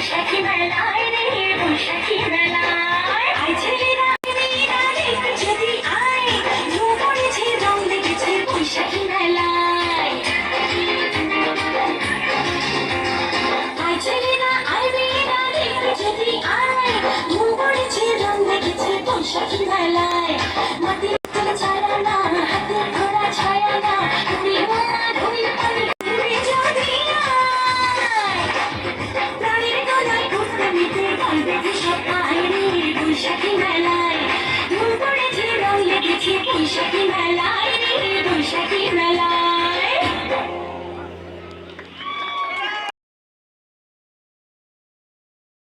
বৈশাখী মেলায় রে বৈশাখী মেলায় আই ছেলেরা মেয়েরা দেখতে যদি আয় রং পড়েছে রং লেগেছে বৈশাখী মেলায় আই ছেলেরা আই মেয়েরা দেখতে যদি আয় রং পড়েছে রং লেগেছে বৈশাখী মেলায় মাটির তলে ছায়া না হাতে ধরা ছায়া না তুমি মা ধুই পানি তুমি যদি আয় প্রাণের গলায় ঘুরতে নিতে গান বেঁধে সব আয় রে বৈশাখী মেলায় ধুম পড়েছে রং লেগেছে বৈশাখী মেলায়